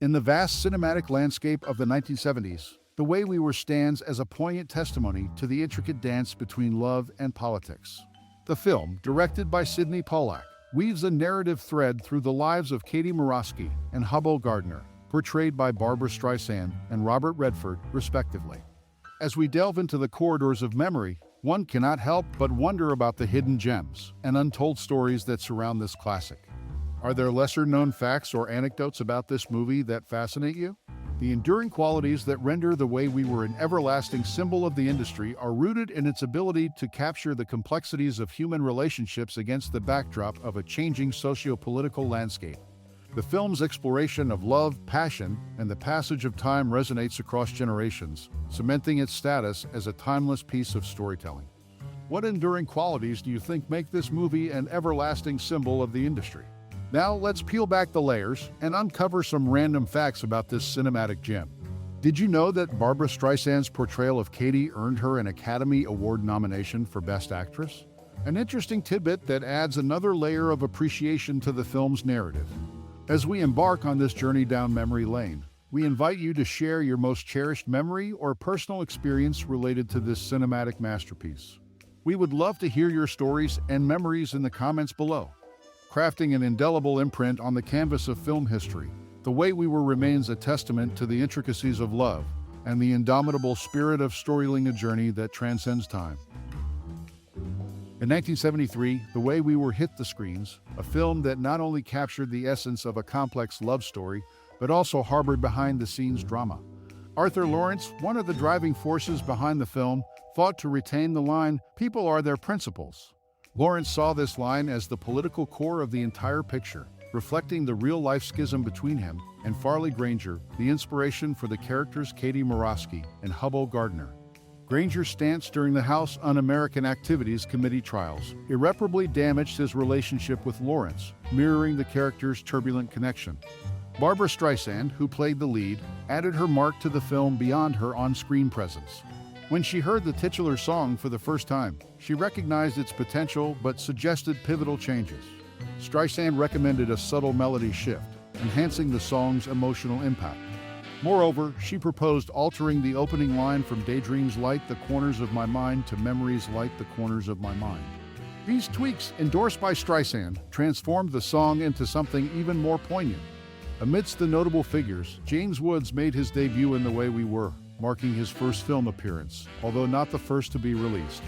In the vast cinematic landscape of the 1970s, The Way We Were stands as a poignant testimony to the intricate dance between love and politics. The film, directed by Sidney Pollack, weaves a narrative thread through the lives of Katie Morosky and Hubbell Gardiner, portrayed by Barbra Streisand and Robert Redford, respectively. As we delve into the corridors of memory, one cannot help but wonder about the hidden gems and untold stories that surround this classic. Are there lesser-known facts or anecdotes about this movie that fascinate you? The enduring qualities that render The Way We Were an everlasting symbol of the industry are rooted in its ability to capture the complexities of human relationships against the backdrop of a changing socio-political landscape. The film's exploration of love, passion, and the passage of time resonates across generations, cementing its status as a timeless piece of storytelling. What enduring qualities do you think make this movie an everlasting symbol of the industry? Now let's peel back the layers and uncover some random facts about this cinematic gem. Did you know that Barbra Streisand's portrayal of Katie earned her an Academy Award nomination for Best Actress? An interesting tidbit that adds another layer of appreciation to the film's narrative. As we embark on this journey down memory lane, we invite you to share your most cherished memory or personal experience related to this cinematic masterpiece. We would love to hear your stories and memories in the comments below. Crafting an indelible imprint on the canvas of film history, The Way We Were remains a testament to the intricacies of love and the indomitable spirit of storytelling, a journey that transcends time. In 1973, The Way We Were hit the screens, a film that not only captured the essence of a complex love story, but also harbored behind-the-scenes drama. Arthur Laurents, one of the driving forces behind the film, fought to retain the line, "People are their principles." Laurents saw this line as the political core of the entire picture, reflecting the real-life schism between him and Farley Granger, the inspiration for the characters Katie Morosky and Hubbell Gardiner. Granger's stance during the House Un-American Activities Committee trials irreparably damaged his relationship with Laurents, mirroring the character's turbulent connection. Barbra Streisand, who played the lead, added her mark to the film beyond her on-screen presence. When she heard the titular song for the first time, she recognized its potential but suggested pivotal changes. Streisand recommended a subtle melody shift, enhancing the song's emotional impact. Moreover, she proposed altering the opening line from "Daydreams light the corners of my mind" to "Memories light the corners of my mind." These tweaks, endorsed by Streisand, transformed the song into something even more poignant. Amidst the notable figures, James Woods made his debut in The Way We Were, marking his first film appearance, although not the first to be released.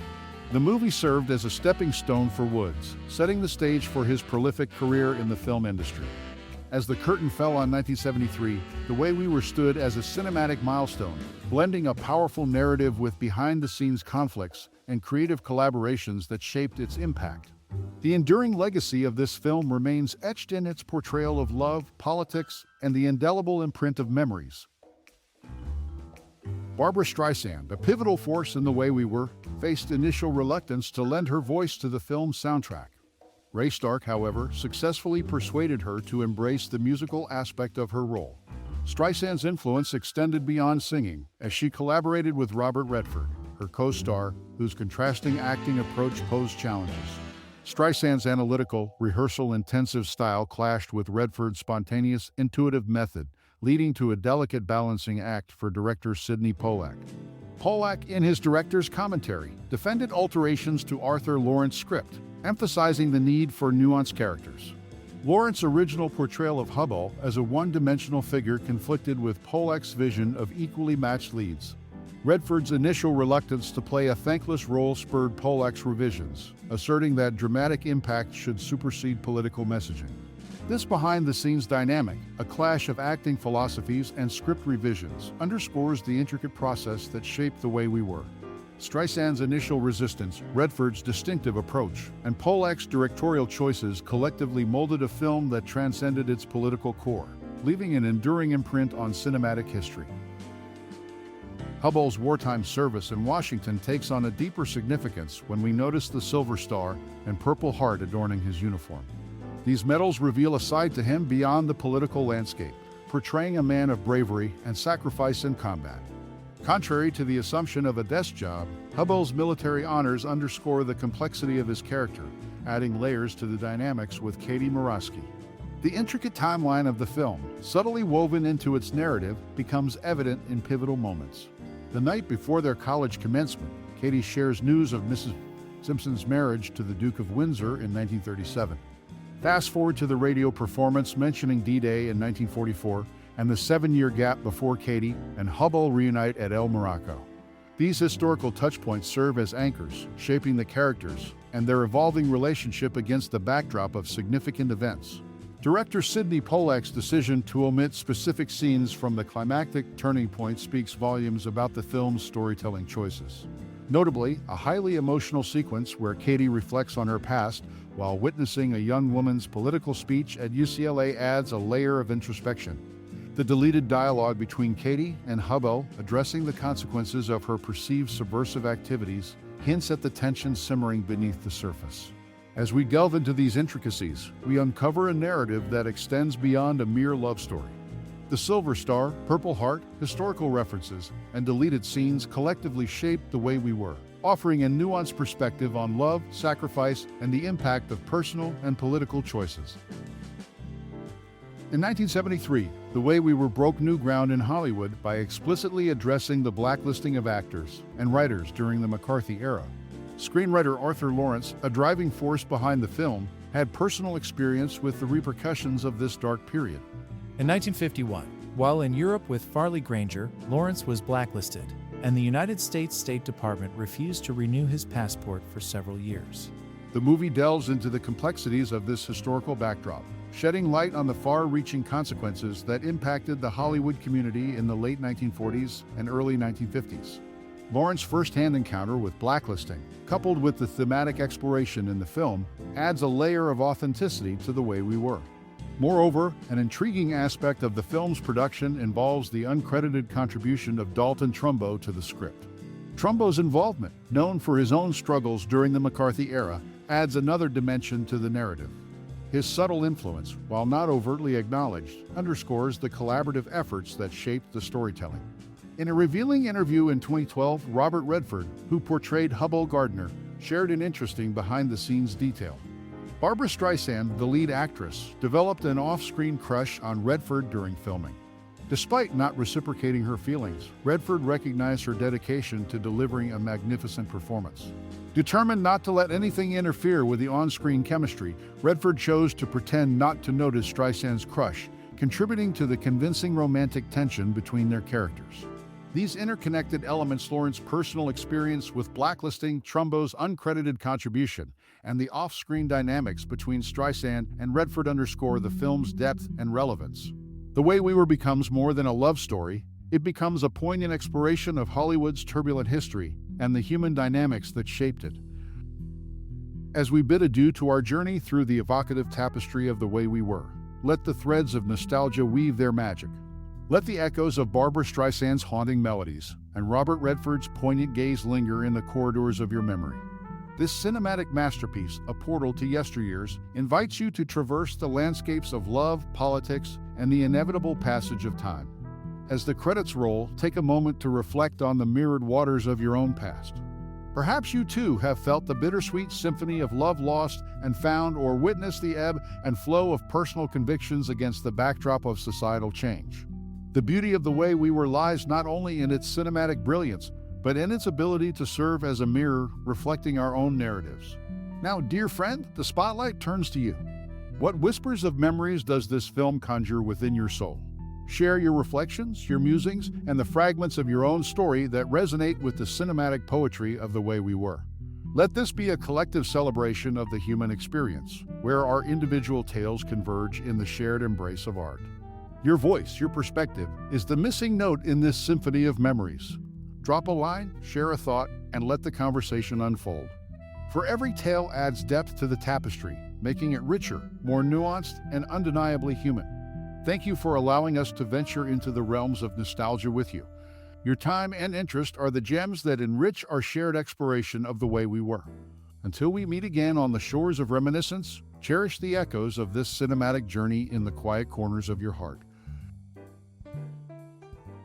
The movie served as a stepping stone for Woods, setting the stage for his prolific career in the film industry. As the curtain fell on 1973, The Way We Were stood as a cinematic milestone, blending a powerful narrative with behind-the-scenes conflicts and creative collaborations that shaped its impact. The enduring legacy of this film remains etched in its portrayal of love, politics, and the indelible imprint of memories. Barbra Streisand, a pivotal force in The Way We Were, faced initial reluctance to lend her voice to the film's soundtrack. Ray Stark, however, successfully persuaded her to embrace the musical aspect of her role. Streisand's influence extended beyond singing, as she collaborated with Robert Redford, her co-star, whose contrasting acting approach posed challenges. Streisand's analytical, rehearsal-intensive style clashed with Redford's spontaneous, intuitive method, leading to a delicate balancing act for director Sidney Pollack. Pollack, in his director's commentary, defended alterations to Arthur Laurents' script, emphasizing the need for nuanced characters. Laurents' original portrayal of Hubbell as a one-dimensional figure conflicted with Pollack's vision of equally matched leads. Redford's initial reluctance to play a thankless role spurred Pollack's revisions, asserting that dramatic impact should supersede political messaging. This behind-the-scenes dynamic, a clash of acting philosophies and script revisions, underscores the intricate process that shaped The Way We Were. Streisand's initial resistance, Redford's distinctive approach, and Pollack's directorial choices collectively molded a film that transcended its political core, leaving an enduring imprint on cinematic history. Hubbell's wartime service in Washington takes on a deeper significance when we notice the Silver Star and Purple Heart adorning his uniform. These medals reveal a side to him beyond the political landscape, portraying a man of bravery and sacrifice in combat. Contrary to the assumption of a desk job, Hubbell's military honors underscore the complexity of his character, adding layers to the dynamics with Katie Morosky. The intricate timeline of the film, subtly woven into its narrative, becomes evident in pivotal moments. The night before their college commencement, Katie shares news of Mrs. Simpson's marriage to the Duke of Windsor in 1937. Fast forward to the radio performance mentioning D-Day in 1944 and the 7-year gap before Katie and Hubbell reunite at Morocco. These historical touchpoints serve as anchors, shaping the characters and their evolving relationship against the backdrop of significant events. Director Sydney Pollack's decision to omit specific scenes from the climactic turning point speaks volumes about the film's storytelling choices. Notably, a highly emotional sequence where Katie reflects on her past while witnessing a young woman's political speech at UCLA adds a layer of introspection. The deleted dialogue between Katie and Hubbell, addressing the consequences of her perceived subversive activities, hints at the tension simmering beneath the surface. As we delve into these intricacies, we uncover a narrative that extends beyond a mere love story. The Silver Star, Purple Heart, historical references, and deleted scenes collectively shape the way we were, offering a nuanced perspective on love, sacrifice, and the impact of personal and political choices. In 1973, The Way We Were broke new ground in Hollywood by explicitly addressing the blacklisting of actors and writers during the McCarthy era. Screenwriter Arthur Lawrence, a driving force behind the film, had personal experience with the repercussions of this dark period. In 1951, while in Europe with Farley Granger, Lawrence was blacklisted, and the United States State Department refused to renew his passport for several years. The movie delves into the complexities of this historical backdrop, shedding light on the far-reaching consequences that impacted the Hollywood community in the late 1940s and early 1950s. Lawrence's first-hand encounter with blacklisting, coupled with the thematic exploration in the film, adds a layer of authenticity to The Way We Were. Moreover, an intriguing aspect of the film's production involves the uncredited contribution of Dalton Trumbo to the script. Trumbo's involvement, known for his own struggles during the McCarthy era, adds another dimension to the narrative. His subtle influence, while not overtly acknowledged, underscores the collaborative efforts that shaped the storytelling. In a revealing interview in 2012, Robert Redford, who portrayed Hubbell Gardiner, shared an interesting behind-the-scenes detail. Barbra Streisand, the lead actress, developed an off-screen crush on Redford during filming. Despite not reciprocating her feelings, Redford recognized her dedication to delivering a magnificent performance. Determined not to let anything interfere with the on-screen chemistry, Redford chose to pretend not to notice Streisand's crush, contributing to the convincing romantic tension between their characters. These interconnected elements, Lawrence's personal experience with blacklisting, Trumbo's uncredited contribution, and the off-screen dynamics between Streisand and Redford underscore the film's depth and relevance. The Way We Were becomes more than a love story. It becomes a poignant exploration of Hollywood's turbulent history and the human dynamics that shaped it. As we bid adieu to our journey through the evocative tapestry of The Way We Were, let the threads of nostalgia weave their magic. Let the echoes of Barbra Streisand's haunting melodies and Robert Redford's poignant gaze linger in the corridors of your memory. This cinematic masterpiece, a portal to yesteryears, invites you to traverse the landscapes of love, politics, and the inevitable passage of time. As the credits roll, take a moment to reflect on the mirrored waters of your own past. Perhaps you too have felt the bittersweet symphony of love lost and found, or witnessed the ebb and flow of personal convictions against the backdrop of societal change. The beauty of The Way We Were lies not only in its cinematic brilliance, but in its ability to serve as a mirror reflecting our own narratives. Now, dear friend, the spotlight turns to you. What whispers of memories does this film conjure within your soul? Share your reflections, your musings, and the fragments of your own story that resonate with the cinematic poetry of The Way We Were. Let this be a collective celebration of the human experience, where our individual tales converge in the shared embrace of art. Your voice, your perspective, is the missing note in this symphony of memories. Drop a line, share a thought, and let the conversation unfold. For every tale adds depth to the tapestry, making it richer, more nuanced, and undeniably human. Thank you for allowing us to venture into the realms of nostalgia with you. Your time and interest are the gems that enrich our shared exploration of The Way We Were. Until we meet again on the shores of reminiscence, cherish the echoes of this cinematic journey in the quiet corners of your heart.